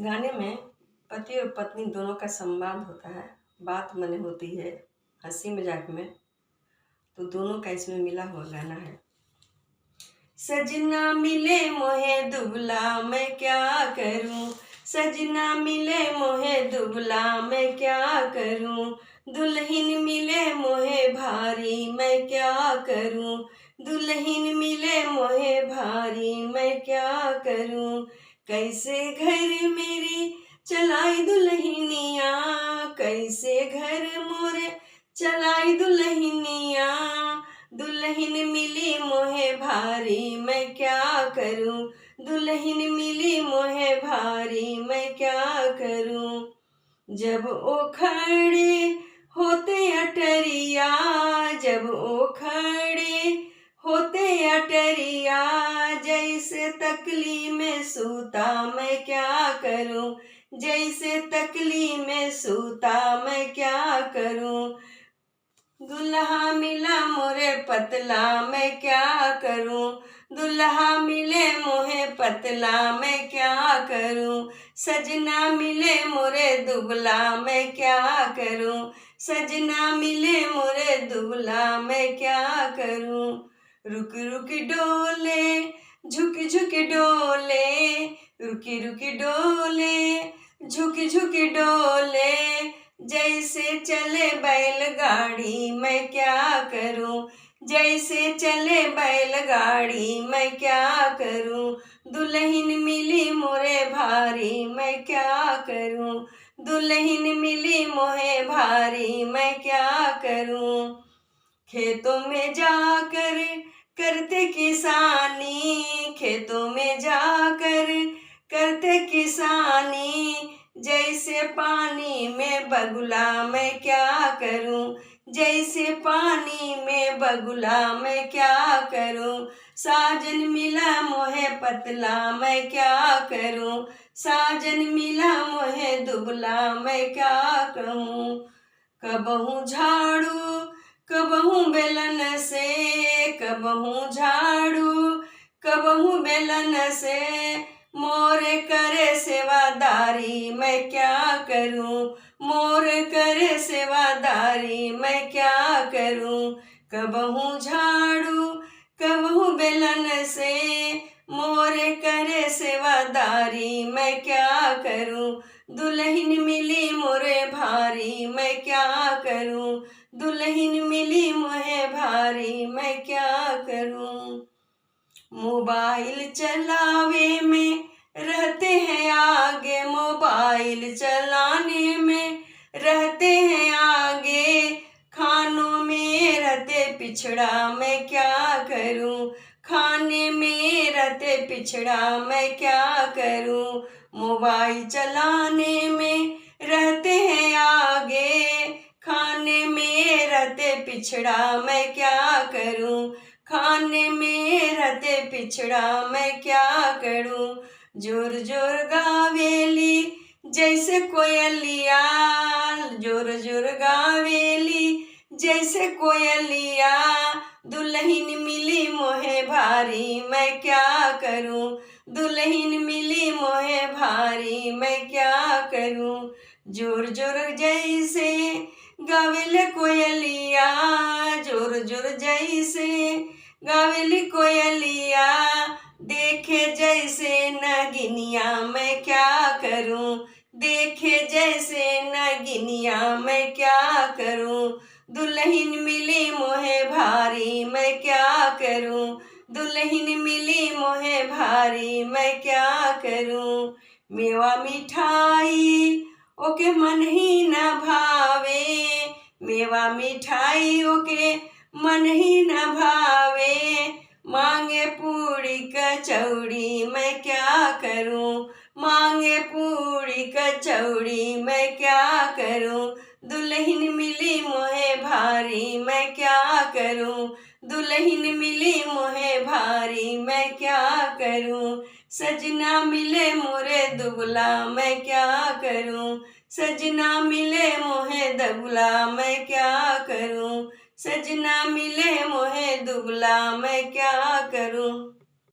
गाने में पति और पत्नी दोनों का संवाद होता है, बात मने होती है, हंसी मजाक में। तो दोनों का इसमें मिला हुआ गाना है। सजना मिले मोहे दुबला मैं क्या करूं, सजना मिले मोहे दुबला मैं क्या करूं, दुल्हन मिले मोहे भारी मैं क्या करूं, दुल्हन मिले मोहे भारी मैं क्या करूं, कैसे घर मेरी चलाई दुल्हनिया, कैसे घर मोरे चलाई दुल्हनिया, दुल्हन मिली मोहे भारी मैं क्या करूं, दुल्हन मिली मोहे भारी मैं क्या करूं, जब ओ खड़े होते अटरिया, जब ओ खड़े होते अटरिया, जैसे तकली में सूता मैं क्या करूं, जैसे तकली में सूता मैं क्या करूं, दुल्हा मिला मोरे पतला मैं क्या करूं, दुल्हा मिले मोहे पतला मैं क्या करूं, सजना मिले मोरे दुबला मैं क्या करूं, सजना मिले मोरे दुबला मैं क्या करूं, रुक रुक डोले झुक झुक डोले, रुकी रुकी डोले झुक झुक डोले, जैसे चले बैलगाड़ी मैं क्या करूं, जैसे चले बैलगाड़ी मैं क्या करूं, दुल्हन मिली मोरे भारी मैं क्या करूं, दुल्हन मिली मोहे भारी मैं क्या करूं, खेतों में जाकर करते किसानी, खेतों में जाकर करते किसानी, जैसे पानी में बगुला मैं क्या करूं, जैसे पानी में बगुला मैं क्या करूं, साजन मिला मोहे पतला मैं क्या करूं, साजन मिला मोहे दुबला मैं क्या कहूं, कबहू झाड़ू कबहू बेलन से, कबहू झाड़ू कबहू बेलन से, मोरे करे सेवादारी मैं क्या करूं, मोरे करे सेवादारी मैं क्या करूं, कबहू झाड़ू कबहू बेलन से, मोरे करे सेवादारी मैं क्या करूं, दुल्हन मिली मोरे भारी मैं क्या करूं, दुल्हन मिली मोहे भारी मैं क्या करूं, मोबाइल चलावे में रहते हैं आगे, मोबाइल चलाने में रहते हैं आगे, खानों में रहते पिछड़ा मैं क्या करूं, खाने में रहते पिछड़ा मैं क्या करूं, मोबाइल चलाने में रहते हैं आगे, खाने में रहते पिछड़ा मैं क्या करूं, खाने में रहते पिछड़ा मैं क्या करूं, जोर जोर गावेली जैसे कोयलिया, जोर जोर गावेली जैसे कोयलिया, दुल्हन मिली मोहे भारी मैं क्या करूं, दुल्हन मिली मोहे भारी मैं क्या करूं, जोर जोर जैसे गावेले कोयलिया, जोर जोर जैसे गावेली कोयलिया, देखे जैसे नगिनिया मैं क्या करूं, देखे जैसे नगिनिया मैं क्या करूं, दुल्हन मिली मोहे भारी मैं क्या करूं, दुल्हन मिली मोहे भारी मैं क्या करूं, मेवा मिठाई ओके मन ही न भावे, मेवा मिठाई ओके मन ही न भावे, मांगे पूड़ी कचौड़ी मैं क्या करूं, मांगे पूड़ी कचौड़ी मैं क्या करूं, दुल्हन मिली मोहे भारी मैं क्या करूं, दुल्हन मिली मोहे भारी मैं क्या करूं, सजना मिले मोरे दुबला मैं क्या करूं, सजना मिले मोहे दुबला मैं क्या करूं, सजना मिले मोहे दुबला मैं क्या करूं।